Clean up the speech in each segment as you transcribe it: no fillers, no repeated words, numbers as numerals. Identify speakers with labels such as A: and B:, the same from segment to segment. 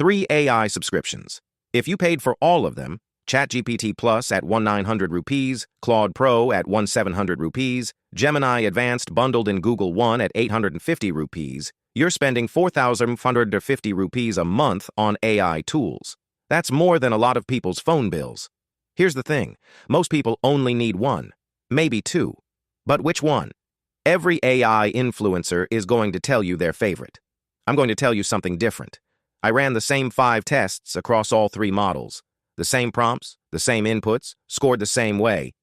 A: 3 AI subscriptions. If you paid for all of them, ChatGPT Plus at 1,900 rupees, Claude Pro at 1,700 rupees, Gemini Advanced bundled in Google One at 850 rupees, you're spending 4,550 rupees a month on AI tools. That's more than a lot of people's phone bills. Here's the thing, most people only need one, maybe two. But which one? Every AI influencer is going to tell you their favorite. I'm going to tell you something different. I ran the same 5 tests across all 3 models. The same prompts, the same inputs, scored the same way.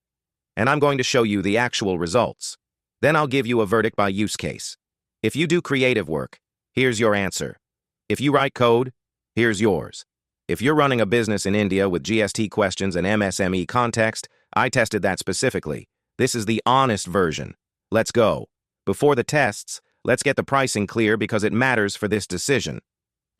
A: And I'm going to show you the actual results. Then I'll give you a verdict by use case. If you do creative work, here's your answer. If you write code, here's yours. If you're running a business in India with GST questions and MSME context, I tested that specifically. This is the honest version. Let's go. Before the tests, let's get the pricing clear because it matters for this decision.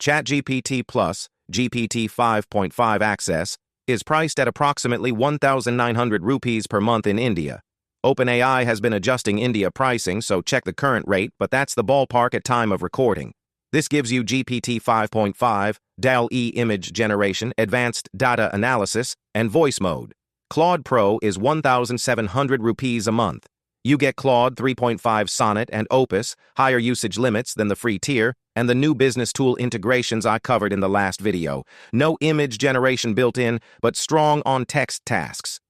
A: ChatGPT Plus, GPT-5.5 access, is priced at approximately 1,900 rupees per month in India. OpenAI has been adjusting India pricing, so check the current rate, but that's the ballpark at time of recording. This gives you GPT 5.5, DALL-E image generation, advanced data analysis, and voice mode. Claude Pro is 1,700 rupees a month. You get Claude 3.5 Sonnet and Opus, higher usage limits than the free tier, and the new business tool integrations I covered in the last video. No image generation built in, but strong on-text tasks.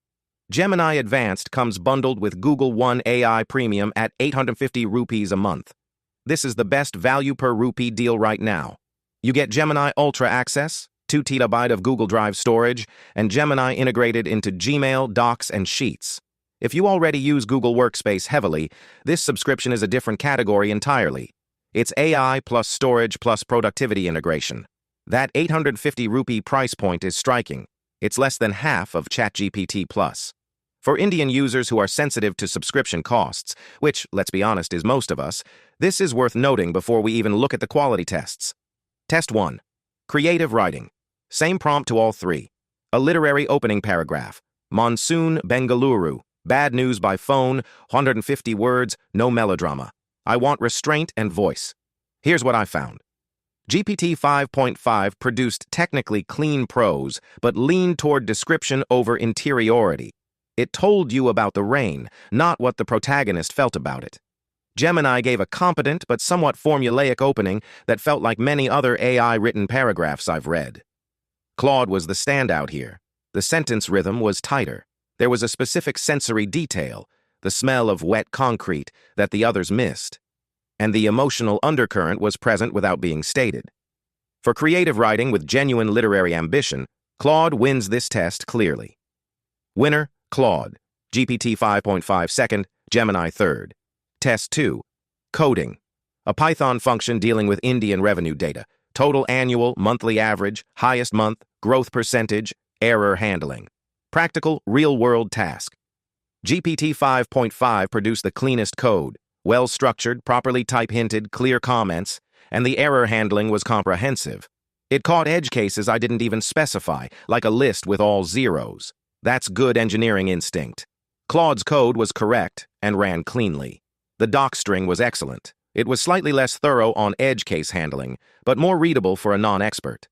A: Gemini Advanced comes bundled with Google One AI Premium at 850 rupees a month. This is the best value per rupee deal right now. You get Gemini Ultra Access, 2 TB of Google Drive storage, and Gemini integrated into Gmail, Docs, and Sheets. If you already use Google Workspace heavily, this subscription is a different category entirely. It's AI plus storage plus productivity integration. That 850 rupee price point is striking. It's less than half of ChatGPT Plus. For Indian users who are sensitive to subscription costs, which, let's be honest, is most of us, this is worth noting before we even look at the quality tests. Test 1. Creative writing. Same prompt to all 3. A literary opening paragraph. Monsoon, Bengaluru. Bad news by phone, 150 words, no melodrama. I want restraint and voice. Here's what I found. GPT 5.5 produced technically clean prose, but leaned toward description over interiority. It told you about the rain, not what the protagonist felt about it. Gemini gave a competent but somewhat formulaic opening that felt like many other AI-written paragraphs I've read. Claude was the standout here. The sentence rhythm was tighter. There was a specific sensory detail, the smell of wet concrete, that the others missed. And the emotional undercurrent was present without being stated. For creative writing with genuine literary ambition, Claude wins this test clearly. Winner, Claude. GPT 5.5 second, Gemini third. Test 2. Coding. A Python function dealing with Indian revenue data. Total annual, monthly average, highest month, growth percentage, error handling. Practical, real-world task. GPT 5.5 produced the cleanest code, well-structured, properly type-hinted, clear comments, and the error handling was comprehensive. It caught edge cases I didn't even specify, like a list with all zeros. That's good engineering instinct. Claude's code was correct and ran cleanly. The docstring was excellent. It was slightly less thorough on edge case handling, but more readable for a non-expert.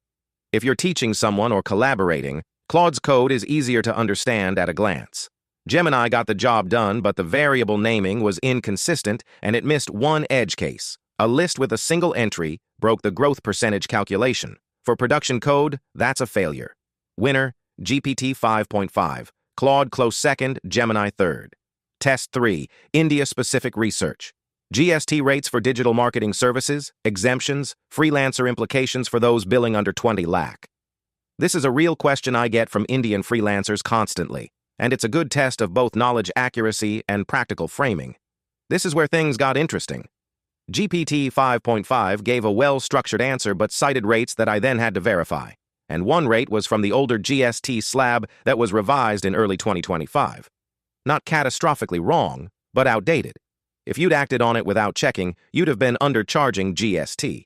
A: If you're teaching someone or collaborating, Claude's code is easier to understand at a glance. Gemini got the job done, but the variable naming was inconsistent and it missed one edge case. A list with a single entry broke the growth percentage calculation. For production code, that's a failure. Winner, GPT 5.5. Claude close second, Gemini third. Test 3. India-specific research. GST rates for digital marketing services, exemptions, freelancer implications for those billing under 20 lakh. This is a real question I get from Indian freelancers constantly, and it's a good test of both knowledge accuracy and practical framing. This is where things got interesting. GPT 5.5 gave a well-structured answer but cited rates that I then had to verify, and one rate was from the older GST slab that was revised in early 2025. Not catastrophically wrong, but outdated. If you'd acted on it without checking, you'd have been undercharging GST.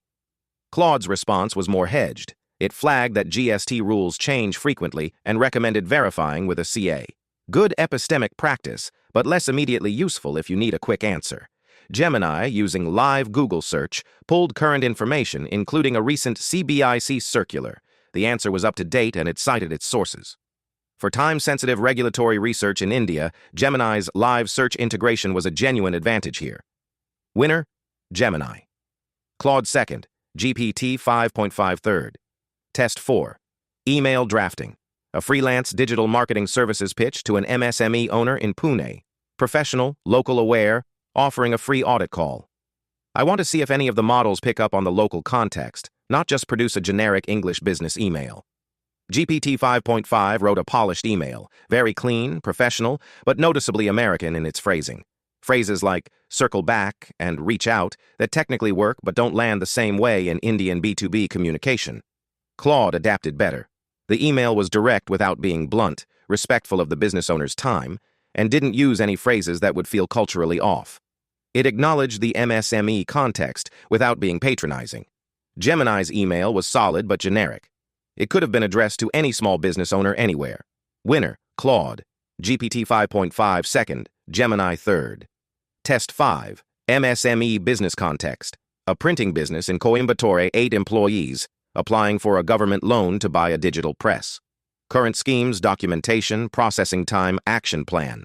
A: Claude's response was more hedged. It flagged that GST rules change frequently and recommended verifying with a CA. Good epistemic practice, but less immediately useful if you need a quick answer. Gemini, using live Google search, pulled current information, including a recent CBIC circular. The answer was up to date and it cited its sources. For time-sensitive regulatory research in India, Gemini's live search integration was a genuine advantage here. Winner: Gemini. Claude 2nd, GPT 5.5 third. Test 4. Email drafting. A freelance digital marketing services pitch to an MSME owner in Pune. Professional, local aware, offering a free audit call. I want to see if any of the models pick up on the local context, not just produce a generic English business email. GPT 5.5 wrote a polished email, very clean, professional, but noticeably American in its phrasing. Phrases like circle back and reach out that technically work but don't land the same way in Indian B2B communication. Claude adapted better. The email was direct without being blunt, respectful of the business owner's time, and didn't use any phrases that would feel culturally off. It acknowledged the MSME context without being patronizing. Gemini's email was solid but generic. It could have been addressed to any small business owner anywhere. Winner: Claude. GPT 5.5 second, Gemini third. Test 5. MSME business context. A printing business in Coimbatore, 8 employees, applying for a government loan to buy a digital press. Current schemes, documentation, processing time, action plan.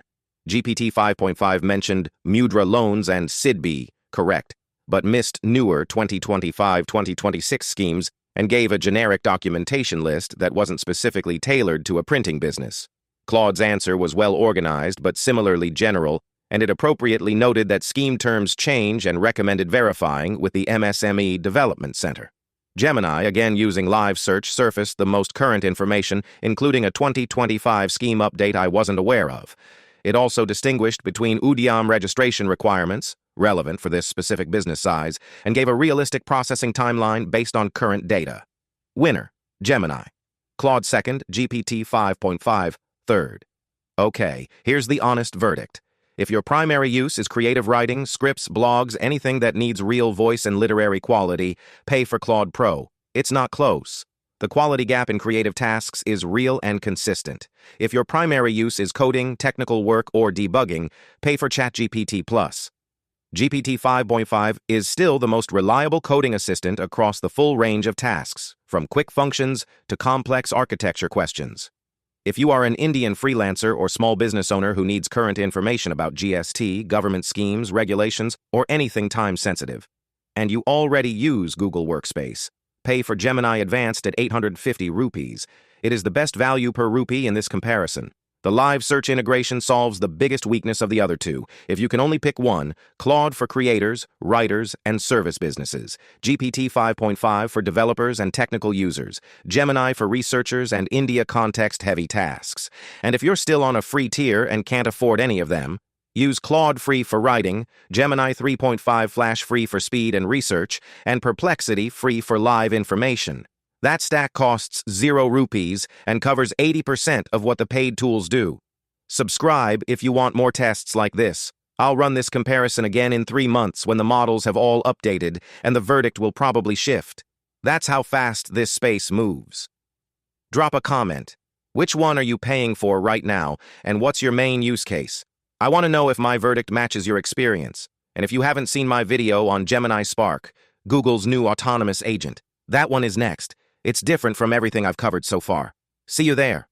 A: GPT 5.5 mentioned Mudra loans and SIDBI, correct, but missed newer 2025-2026 schemes and gave a generic documentation list that wasn't specifically tailored to a printing business. Claude's answer was well organized but similarly general, and it appropriately noted that scheme terms change and recommended verifying with the MSME Development Center. Gemini, again using live search, surfaced the most current information, including a 2025 scheme update I wasn't aware of. It also distinguished between UDIAM registration requirements, relevant for this specific business size, and gave a realistic processing timeline based on current data. Winner: Gemini. Claude 2nd, GPT 5.5 third. Okay, here's the honest verdict. If your primary use is creative writing, scripts, blogs, anything that needs real voice and literary quality, pay for Claude Pro. It's not close. The quality gap in creative tasks is real and consistent. If your primary use is coding, technical work, or debugging, pay for ChatGPT Plus. GPT 5.5 is still the most reliable coding assistant across the full range of tasks, from quick functions to complex architecture questions. If you are an Indian freelancer or small business owner who needs current information about GST, government schemes, regulations, or anything time-sensitive, and you already use Google Workspace, pay for Gemini Advanced at 850 rupees. It is the best value per rupee in this comparison. The live search integration solves the biggest weakness of the other two. If you can only pick one, Claude for creators, writers, and service businesses, GPT 5.5 for developers and technical users, Gemini for researchers and India context-heavy tasks. And if you're still on a free tier and can't afford any of them, use Claude Free for writing, Gemini 3.5 Flash Free for speed and research, and Perplexity Free for live information. That stack costs 0 rupees and covers 80% of what the paid tools do. Subscribe if you want more tests like this. I'll run this comparison again in 3 months when the models have all updated and the verdict will probably shift. That's how fast this space moves. Drop a comment. Which one are you paying for right now, and what's your main use case? I want to know if my verdict matches your experience. And if you haven't seen my video on Gemini Spark, Google's new autonomous agent, that one is next. It's different from everything I've covered so far. See you there.